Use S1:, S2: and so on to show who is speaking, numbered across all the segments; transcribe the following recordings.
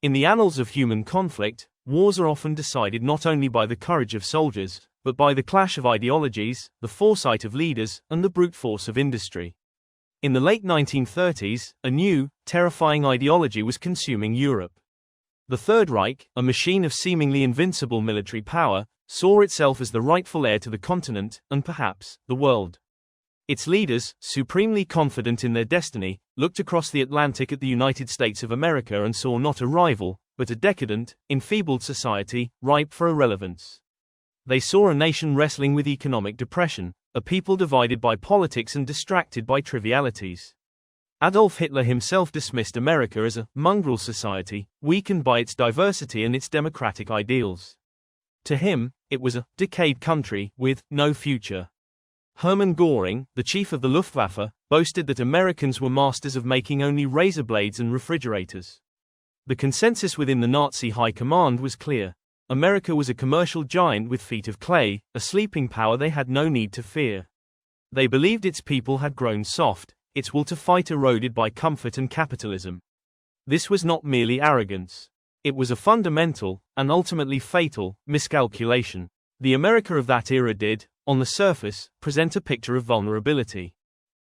S1: In the annals of human conflict, wars are often decided not only by the courage of soldiers, but by the clash of ideologies, the foresight of leaders, and the brute force of industry. In the late 1930s, a new, terrifying ideology was consuming Europe. The Third Reich, a machine of seemingly invincible military power, saw itself as the rightful heir to the continent, and perhaps, the world. Its leaders, supremely confident in their destiny, looked across the Atlantic at the United States of America and saw not a rival, but a decadent, enfeebled society, ripe for irrelevance. They saw a nation wrestling with economic depression, a people divided by politics and distracted by trivialities. Adolf Hitler himself dismissed America as a mongrel society, weakened by its diversity and its democratic ideals. To him, it was a decayed country with no future. Hermann Göring, the chief of the Luftwaffe, boasted that Americans were masters of making only razor blades and refrigerators. The consensus within the Nazi high command was clear. America was a commercial giant with feet of clay, a sleeping power they had no need to fear. They believed its people had grown soft, its will to fight eroded by comfort and capitalism. This was not merely arrogance. It was a fundamental, and ultimately fatal, miscalculation. The America of that era did, on the surface, present a picture of vulnerability.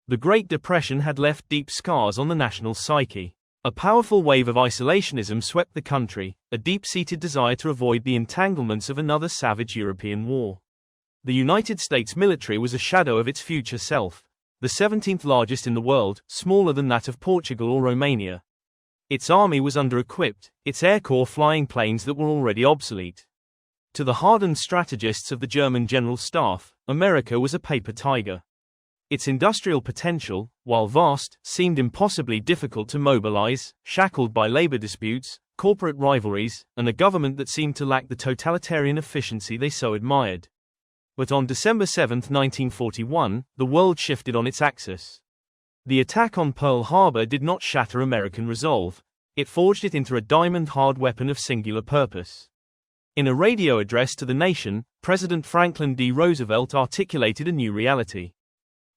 S1: The Great Depression had left deep scars on the national psyche. A powerful wave of isolationism swept the country, a deep-seated desire to avoid the entanglements of another savage European war. The United States military was a shadow of its future self, the 17th largest in the world, smaller than that of Portugal or Romania. Its army was under-equipped, its air corps flying planes that were already obsolete. To the hardened strategists of the German General Staff, America was a paper tiger. Its industrial potential, while vast, seemed impossibly difficult to mobilize, shackled by labor disputes, corporate rivalries, and a government that seemed to lack the totalitarian efficiency they so admired. But on December 7, 1941, the world shifted on its axis. The attack on Pearl Harbor did not shatter American resolve, it forged it into a diamond-hard weapon of singular purpose. In a radio address to the nation, President Franklin D. Roosevelt articulated a new reality.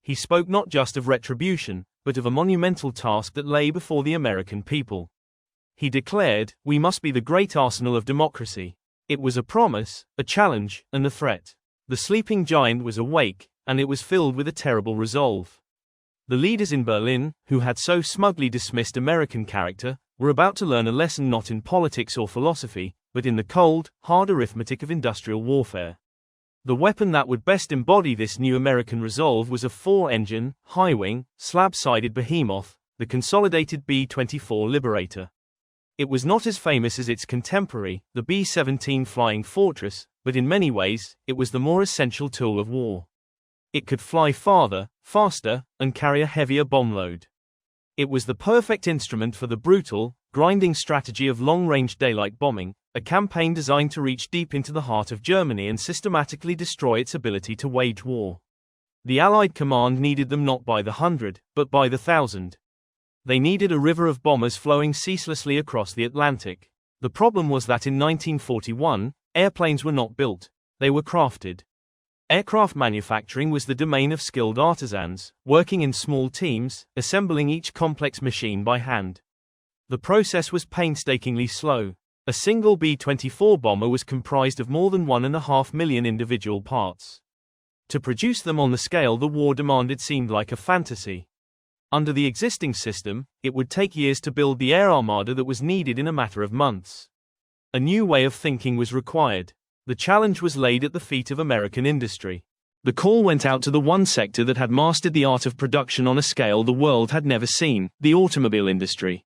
S1: He spoke not just of retribution, but of a monumental task that lay before the American people. He declared, "We must be the great arsenal of democracy." It was a promise, a challenge, and a threat. The sleeping giant was awake, and it was filled with a terrible resolve. The leaders in Berlin, who had so smugly dismissed American character, were about to learn a lesson not in politics or philosophy, but in the cold, hard arithmetic of industrial warfare. The weapon that would best embody this new American resolve was a four-engine, high-wing, slab-sided behemoth, the consolidated B-24 Liberator. It was not as famous as its contemporary, the B-17 Flying Fortress, but in many ways, it was the more essential tool of war. It could fly farther, faster, and carry a heavier bomb load. It was the perfect instrument for the brutal, grinding strategy of long-range daylight bombing, a campaign designed to reach deep into the heart of Germany and systematically destroy its ability to wage war. The Allied command needed them not by the hundred, but by the thousand. They needed a river of bombers flowing ceaselessly across the Atlantic. The problem was that in 1941, airplanes were not built, they were crafted. Aircraft manufacturing was the domain of skilled artisans, working in small teams, assembling each complex machine by hand. The process was painstakingly slow. A single B-24 bomber was comprised of more than 1.5 million individual parts. To produce them on the scale the war demanded seemed like a fantasy. Under the existing system, it would take years to build the air armada that was needed in a matter of months. A new way of thinking was required. The challenge was laid at the feet of American industry. The call went out to the one sector that had mastered the art of production on a scale the world had never seen, the automobile industry.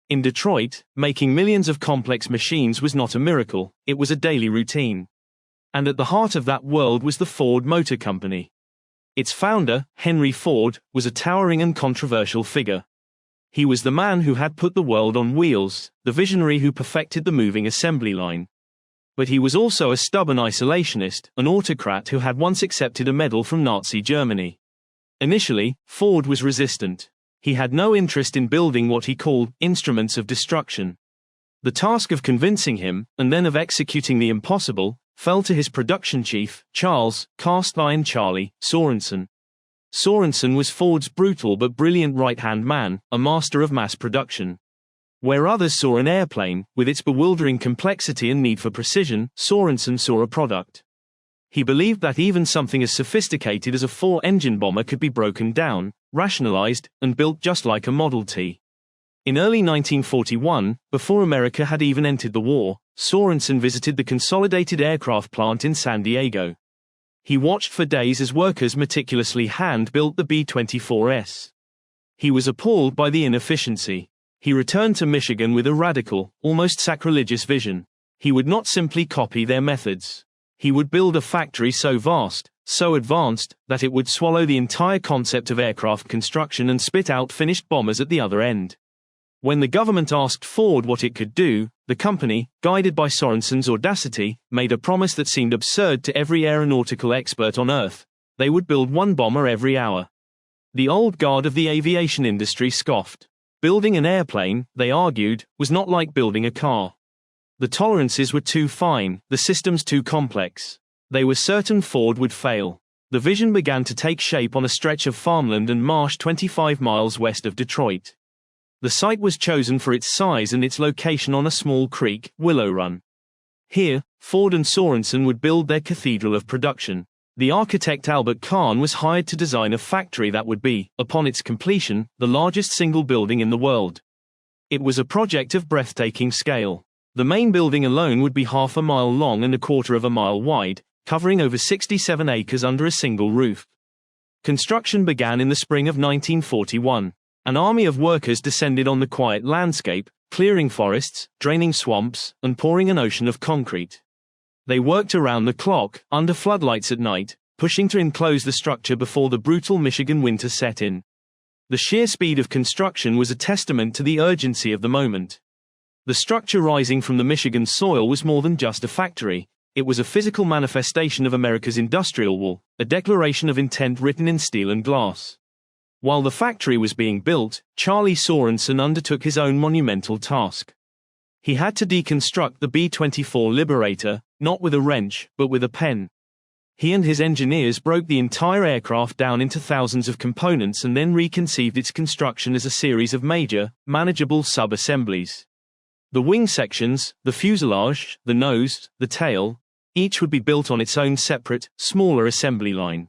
S1: In Detroit, making millions of complex machines was not a miracle, it was a daily routine. And at the heart of that world was the Ford Motor Company. Its founder, Henry Ford, was a towering and controversial figure. He was the man who had put the world on wheels, the visionary who perfected the moving assembly line. But he was also a stubborn isolationist, an autocrat who had once accepted a medal from Nazi Germany. Initially, Ford was resistant. He had no interest in building what he called instruments of destruction. The task of convincing him, and then of executing the impossible, fell to his production chief, Charles "Cast Iron Charlie" Sorensen. Sorensen was Ford's brutal but brilliant right-hand man, a master of mass production. Where others saw an airplane, with its bewildering complexity and need for precision, Sorensen saw a product. He believed that even something as sophisticated as a 4-engine bomber could be broken down, rationalized, and built just like a Model T. In early 1941, before America had even entered the war, Sorensen visited the Consolidated Aircraft plant in San Diego. He watched for days as workers meticulously hand-built the B-24S. He was appalled by the inefficiency. He returned to Michigan with a radical, almost sacrilegious vision. He would not simply copy their methods. He would build a factory so vast, so advanced, that it would swallow the entire concept of aircraft construction and spit out finished bombers at the other end. When the government asked Ford what it could do, the company, guided by Sorensen's audacity, made a promise that seemed absurd to every aeronautical expert on Earth. They would build one bomber every hour. The old guard of the aviation industry scoffed. Building an airplane, they argued, was not like building a car. The tolerances were too fine, the systems too complex. They were certain Ford would fail. The vision began to take shape on a stretch of farmland and marsh 25 miles west of Detroit. The site was chosen for its size and its location on a small creek, Willow Run. Here, Ford and Sorensen would build their cathedral of production. The architect Albert Kahn was hired to design a factory that would be, upon its completion, the largest single building in the world. It was a project of breathtaking scale. The main building alone would be half a mile long and a quarter of a mile wide, covering over 67 acres under a single roof. Construction began in the spring of 1941. An army of workers descended on the quiet landscape, clearing forests, draining swamps, and pouring an ocean of concrete. They worked around the clock, under floodlights at night, pushing to enclose the structure before the brutal Michigan winter set in. The sheer speed of construction was a testament to the urgency of the moment. The structure rising from the Michigan soil was more than just a factory. It was a physical manifestation of America's industrial will, a declaration of intent written in steel and glass. While the factory was being built, Charlie Sorensen undertook his own monumental task. He had to deconstruct the B-24 Liberator, not with a wrench, but with a pen. He and his engineers broke the entire aircraft down into thousands of components and then reconceived its construction as a series of major, manageable sub-assemblies. The wing sections, the fuselage, the nose, the tail, each would be built on its own separate, smaller assembly line.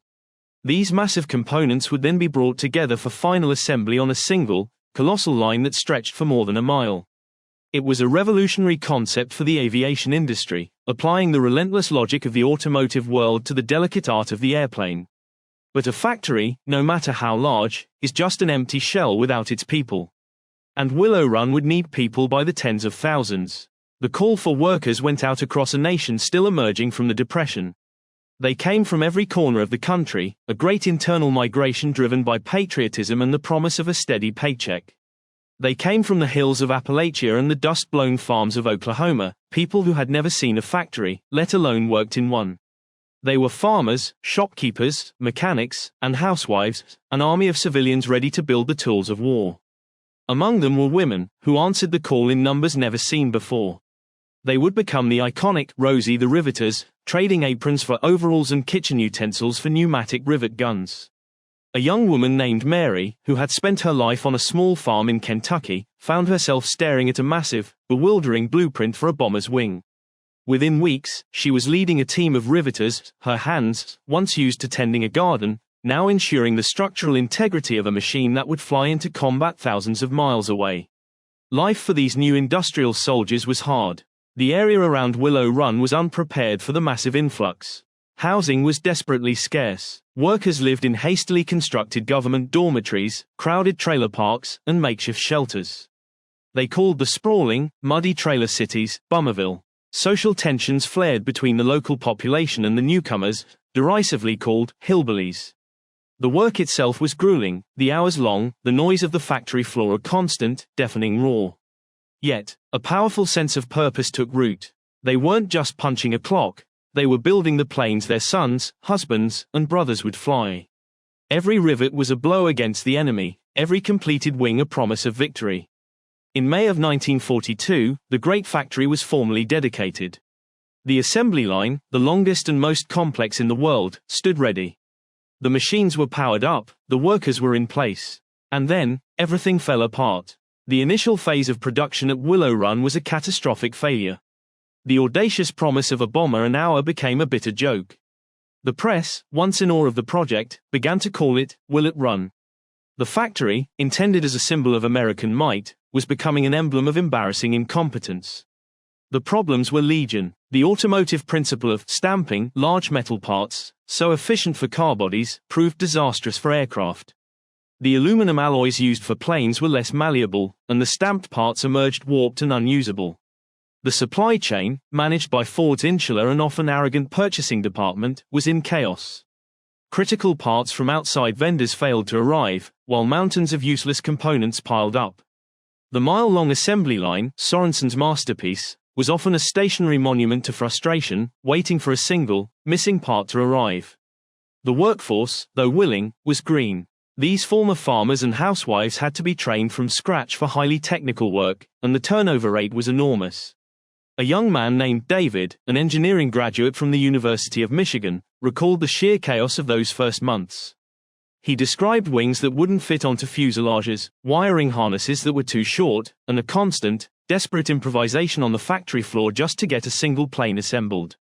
S1: These massive components would then be brought together for final assembly on a single, colossal line that stretched for more than a mile. It was a revolutionary concept for the aviation industry, applying the relentless logic of the automotive world to the delicate art of the airplane. But a factory, no matter how large, is just an empty shell without its people. And Willow Run would need people by the tens of thousands. The call for workers went out across a nation still emerging from the Depression. They came from every corner of the country, a great internal migration driven by patriotism and the promise of a steady paycheck. They came from the hills of Appalachia and the dust-blown farms of Oklahoma, people who had never seen a factory, let alone worked in one. They were farmers, shopkeepers, mechanics, and housewives, an army of civilians ready to build the tools of war. Among them were women, who answered the call in numbers never seen before. They would become the iconic Rosie the Riveters, trading aprons for overalls and kitchen utensils for pneumatic rivet guns. A young woman named Mary, who had spent her life on a small farm in Kentucky, found herself staring at a massive, bewildering blueprint for a bomber's wing. Within weeks, she was leading a team of riveters, her hands, once used to tending a garden, now ensuring the structural integrity of a machine that would fly into combat thousands of miles away. Life for these new industrial soldiers was hard. The area around Willow Run was unprepared for the massive influx. Housing was desperately scarce. Workers lived in hastily constructed government dormitories, crowded trailer parks, and makeshift shelters. They called the sprawling, muddy trailer cities, Bummerville. Social tensions flared between the local population and the newcomers, derisively called hillbillies. The work itself was grueling, the hours long, the noise of the factory floor a constant, deafening roar. Yet, a powerful sense of purpose took root. They weren't just punching a clock. They were building the planes their sons, husbands, and brothers would fly. Every rivet was a blow against the enemy, every completed wing a promise of victory. In May of 1942, the great factory was formally dedicated. The assembly line, the longest and most complex in the world, stood ready. The machines were powered up, the workers were in place. And then, everything fell apart. The initial phase of production at Willow Run was a catastrophic failure. The audacious promise of a bomber an hour became a bitter joke. The press, once in awe of the project, began to call it Willit Run. The factory, intended as a symbol of American might, was becoming an emblem of embarrassing incompetence. The problems were legion. The automotive principle of stamping large metal parts, so efficient for car bodies, proved disastrous for aircraft. The aluminum alloys used for planes were less malleable, and the stamped parts emerged warped and unusable. The supply chain, managed by Ford's insular and often arrogant purchasing department, was in chaos. Critical parts from outside vendors failed to arrive, while mountains of useless components piled up. The mile-long assembly line, Sorensen's masterpiece, was often a stationary monument to frustration, waiting for a single, missing part to arrive. The workforce, though willing, was green. These former farmers and housewives had to be trained from scratch for highly technical work, and the turnover rate was enormous. A young man named David, an engineering graduate from the University of Michigan, recalled the sheer chaos of those first months. He described wings that wouldn't fit onto fuselages, wiring harnesses that were too short, and a constant, desperate improvisation on the factory floor just to get a single plane assembled.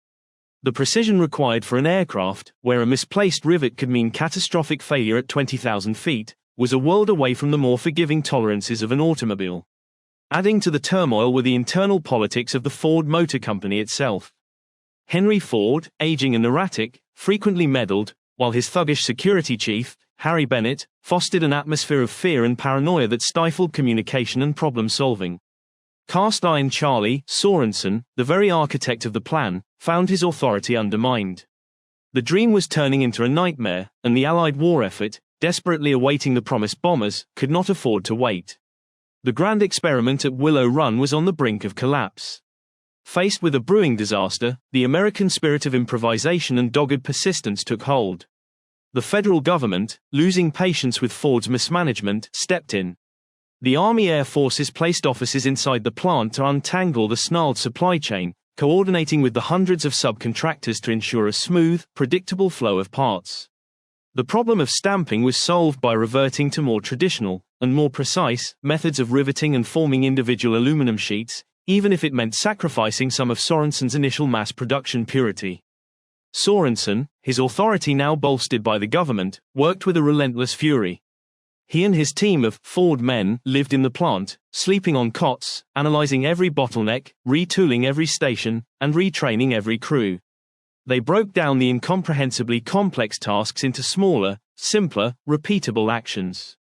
S1: The precision required for an aircraft, where a misplaced rivet could mean catastrophic failure at 20,000 feet, was a world away from the more forgiving tolerances of an automobile. Adding to the turmoil were the internal politics of the Ford Motor Company itself. Henry Ford, aging and erratic, frequently meddled, while his thuggish security chief, Harry Bennett, fostered an atmosphere of fear and paranoia that stifled communication and problem-solving. Cast Iron Charlie, Sorensen, the very architect of the plan, found his authority undermined. The dream was turning into a nightmare, and the Allied war effort, desperately awaiting the promised bombers, could not afford to wait. The grand experiment at Willow Run was on the brink of collapse. Faced with a brewing disaster, the American spirit of improvisation and dogged persistence took hold. The federal government, losing patience with Ford's mismanagement, stepped in. The Army Air Forces placed officers inside the plant to untangle the snarled supply chain, coordinating with the hundreds of subcontractors to ensure a smooth, predictable flow of parts. The problem of stamping was solved by reverting to more traditional, and more precise, methods of riveting and forming individual aluminum sheets, even if it meant sacrificing some of Sorensen's initial mass production purity. Sorensen, his authority now bolstered by the government, worked with a relentless fury. He and his team of Ford men lived in the plant, sleeping on cots, analyzing every bottleneck, retooling every station, and retraining every crew. They broke down the incomprehensibly complex tasks into smaller, simpler, repeatable actions.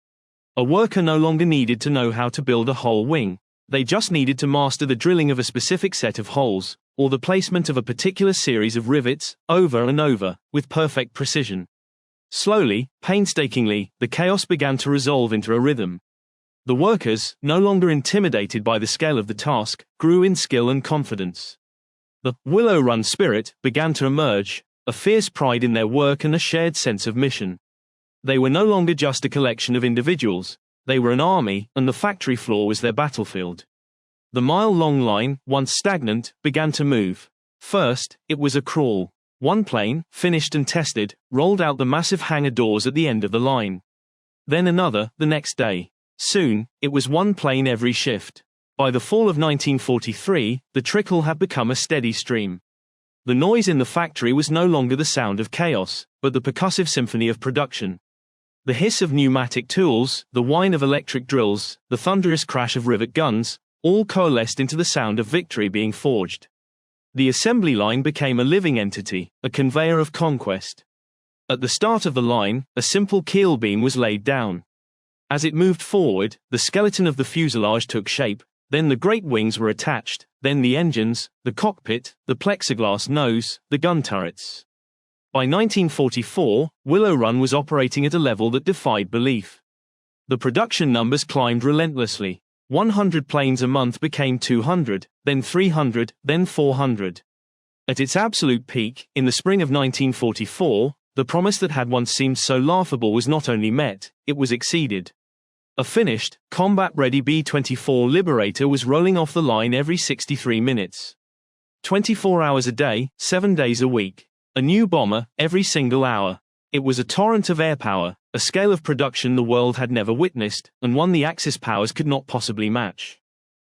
S1: A worker no longer needed to know how to build a whole wing. They just needed to master the drilling of a specific set of holes, or the placement of a particular series of rivets, over and over, with perfect precision. Slowly, painstakingly, the chaos began to resolve into a rhythm. The workers, no longer intimidated by the scale of the task, grew in skill and confidence. The Willow Run spirit began to emerge, a fierce pride in their work and a shared sense of mission. They were no longer just a collection of individuals, they were an army, and the factory floor was their battlefield. The mile-long line, once stagnant, began to move. First, it was a crawl. One plane, finished and tested, rolled out the massive hangar doors at the end of the line. Then another, the next day. Soon, it was one plane every shift. By the fall of 1943, the trickle had become a steady stream. The noise in the factory was no longer the sound of chaos, but the percussive symphony of production. The hiss of pneumatic tools, the whine of electric drills, the thunderous crash of rivet guns, all coalesced into the sound of victory being forged. The assembly line became a living entity, a conveyor of conquest. At the start of the line, a simple keel beam was laid down. As it moved forward, the skeleton of the fuselage took shape, then the great wings were attached, then the engines, the cockpit, the plexiglass nose, the gun turrets. By 1944, Willow Run was operating at a level that defied belief. The production numbers climbed relentlessly. 100 planes a month became 200, then 300, then 400. At its absolute peak, in the spring of 1944, the promise that had once seemed so laughable was not only met, it was exceeded. A finished, combat-ready B-24 Liberator was rolling off the line every 63 minutes. 24 hours a day, 7 days a week. A new bomber, every single hour. It was a torrent of airpower, a scale of production the world had never witnessed, and one the Axis powers could not possibly match.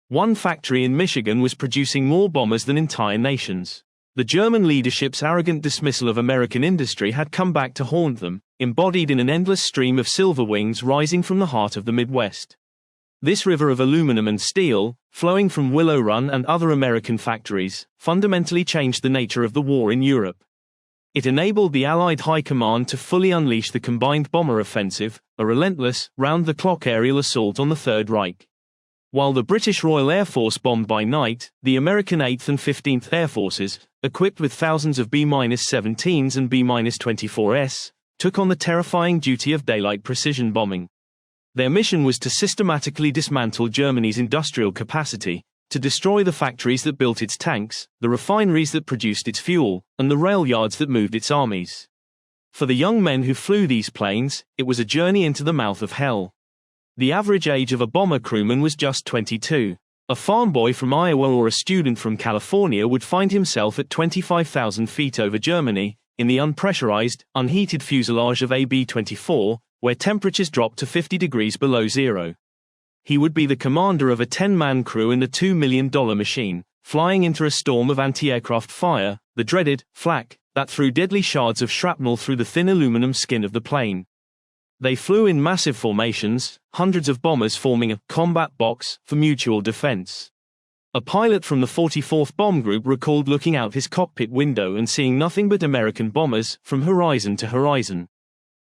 S1: One factory in Michigan was producing more bombers than entire nations. The German leadership's arrogant dismissal of American industry had come back to haunt them, embodied in an endless stream of silver wings rising from the heart of the Midwest. This river of aluminum and steel, flowing from Willow Run and other American factories, fundamentally changed the nature of the war in Europe. It enabled the Allied High Command to fully unleash the combined bomber offensive, a relentless, round-the-clock aerial assault on the Third Reich. While the British Royal Air Force bombed by night, the American 8th and 15th Air Forces, equipped with thousands of B-17s and B-24s, took on the terrifying duty of daylight precision bombing. Their mission was to systematically dismantle Germany's industrial capacity, to destroy the factories that built its tanks, the refineries that produced its fuel, and the rail yards that moved its armies. For the young men who flew these planes, it was a journey into the mouth of hell. The average age of a bomber crewman was just 22. A farm boy from Iowa or a student from California would find himself at 25,000 feet over Germany, in the unpressurized, unheated fuselage of a B-24, where temperatures dropped to 50 degrees below zero. He would be the commander of a 10-man crew in the $2 million machine, flying into a storm of anti-aircraft fire, the dreaded flak, that threw deadly shards of shrapnel through the thin aluminum skin of the plane. They flew in massive formations, hundreds of bombers forming a combat box for mutual defense. A pilot from the 44th Bomb Group recalled looking out his cockpit window and seeing nothing but American bombers from horizon to horizon.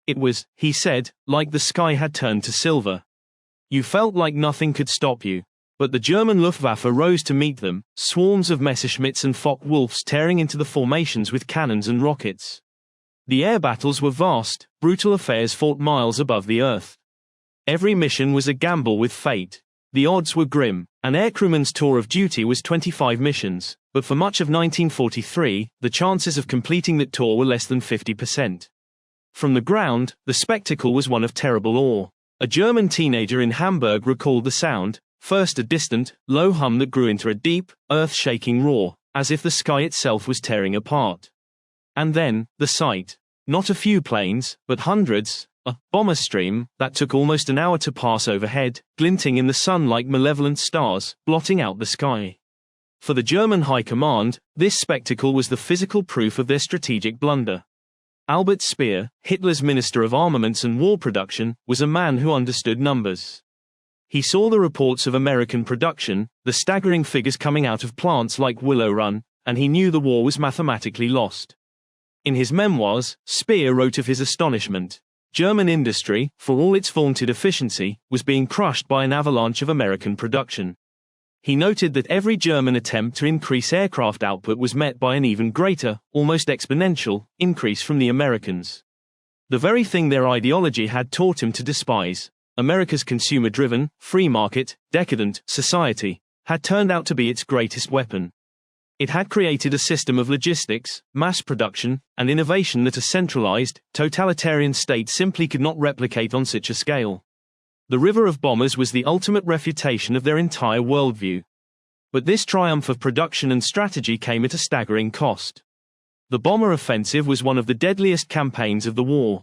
S1: It was, he said, like the sky had turned to silver. You felt like nothing could stop you. But the German Luftwaffe rose to meet them, swarms of Messerschmitts and Focke-Wulfs tearing into the formations with cannons and rockets. The air battles were vast, brutal affairs fought miles above the earth. Every mission was a gamble with fate. The odds were grim. An aircrewman's tour of duty was 25 missions, but for much of 1943, the chances of completing that tour were less than 50%. From the ground, the spectacle was one of terrible awe. A German teenager in Hamburg recalled the sound, first a distant, low hum that grew into a deep, earth-shaking roar, as if the sky itself was tearing apart. And then, the sight. Not a few planes, but hundreds, a bomber stream that took almost an hour to pass overhead, glinting in the sun like malevolent stars, blotting out the sky. For the German High Command, this spectacle was the physical proof of their strategic blunder. Albert Speer, Hitler's Minister of Armaments and War Production, was a man who understood numbers. He saw the reports of American production, the staggering figures coming out of plants like Willow Run, and he knew the war was mathematically lost. In his memoirs, Speer wrote of his astonishment. German industry, for all its vaunted efficiency, was being crushed by an avalanche of American production. He noted that every German attempt to increase aircraft output was met by an even greater, almost exponential, increase from the Americans. The very thing their ideology had taught him to despise, America's consumer-driven, free market, decadent society, had turned out to be its greatest weapon. It had created a system of logistics, mass production, and innovation that a centralized, totalitarian state simply could not replicate on such a scale. The river of bombers was the ultimate refutation of their entire worldview. But this triumph of production and strategy came at a staggering cost. The bomber offensive was one of the deadliest campaigns of the war.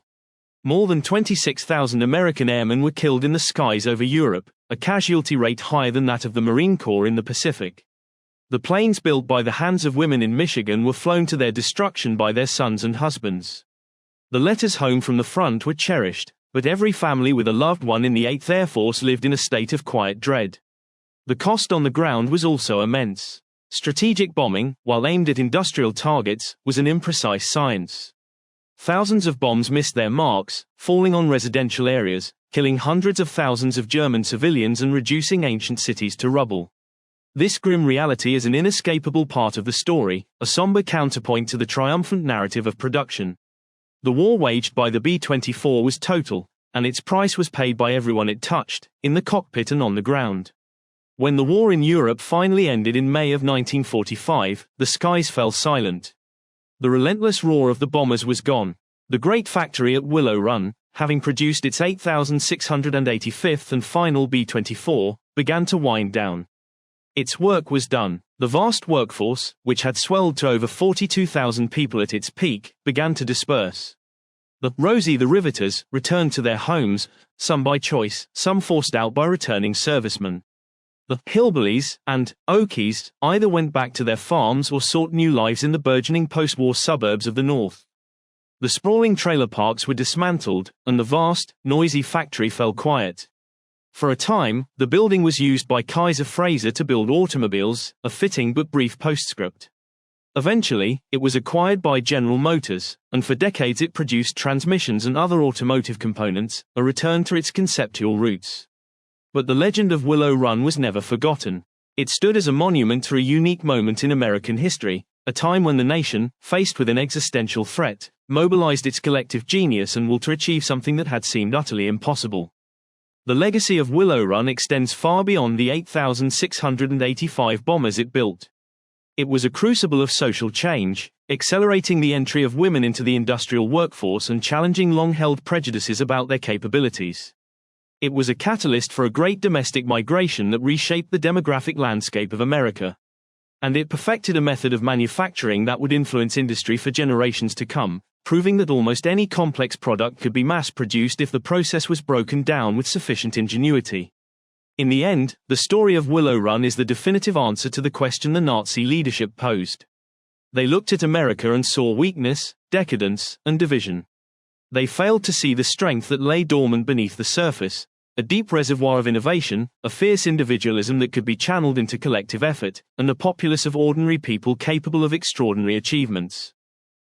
S1: More than 26,000 American airmen were killed in the skies over Europe, a casualty rate higher than that of the Marine Corps in the Pacific. The planes built by the hands of women in Michigan were flown to their destruction by their sons and husbands. The letters home from the front were cherished, but every family with a loved one in the 8th Air Force lived in a state of quiet dread. The cost on the ground was also immense. Strategic bombing, while aimed at industrial targets, was an imprecise science. Thousands of bombs missed their marks, falling on residential areas, killing hundreds of thousands of German civilians and reducing ancient cities to rubble. This grim reality is an inescapable part of the story, a somber counterpoint to the triumphant narrative of production. The war waged by the B-24 was total, and its price was paid by everyone it touched, in the cockpit and on the ground. When the war in Europe finally ended in May of 1945, the skies fell silent. The relentless roar of the bombers was gone. The great factory at Willow Run, having produced its 8,685th and final B-24, began to wind down. Its work was done. The vast workforce, which had swelled to over 42,000 people at its peak, began to disperse. The Rosie the Riveters returned to their homes, some by choice, some forced out by returning servicemen. The Hillbillies and Okies either went back to their farms or sought new lives in the burgeoning post-war suburbs of the North. The sprawling trailer parks were dismantled, and the vast, noisy factory fell quiet. For a time, the building was used by Kaiser Frazer to build automobiles, a fitting but brief postscript. Eventually, it was acquired by General Motors, and for decades it produced transmissions and other automotive components, a return to its conceptual roots. But the legend of Willow Run was never forgotten. It stood as a monument to a unique moment in American history, a time when the nation, faced with an existential threat, mobilized its collective genius and will to achieve something that had seemed utterly impossible. The legacy of Willow Run extends far beyond the 8,685 bombers it built. It was a crucible of social change, accelerating the entry of women into the industrial workforce and challenging long-held prejudices about their capabilities. It was a catalyst for a great domestic migration that reshaped the demographic landscape of America. And it perfected a method of manufacturing that would influence industry for generations to come, proving that almost any complex product could be mass-produced if the process was broken down with sufficient ingenuity. In the end, the story of Willow Run is the definitive answer to the question the Nazi leadership posed. They looked at America and saw weakness, decadence, and division. They failed to see the strength that lay dormant beneath the surface, a deep reservoir of innovation, a fierce individualism that could be channeled into collective effort, and a populace of ordinary people capable of extraordinary achievements.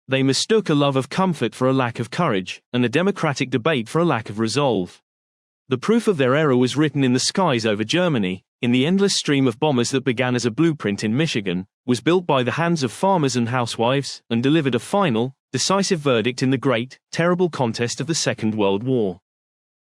S1: They mistook a love of comfort for a lack of courage, and a democratic debate for a lack of resolve. The proof of their error was written in the skies over Germany, in the endless stream of bombers that began as a blueprint in Michigan, was built by the hands of farmers and housewives, and delivered a final, decisive verdict in the great, terrible contest of the Second World War.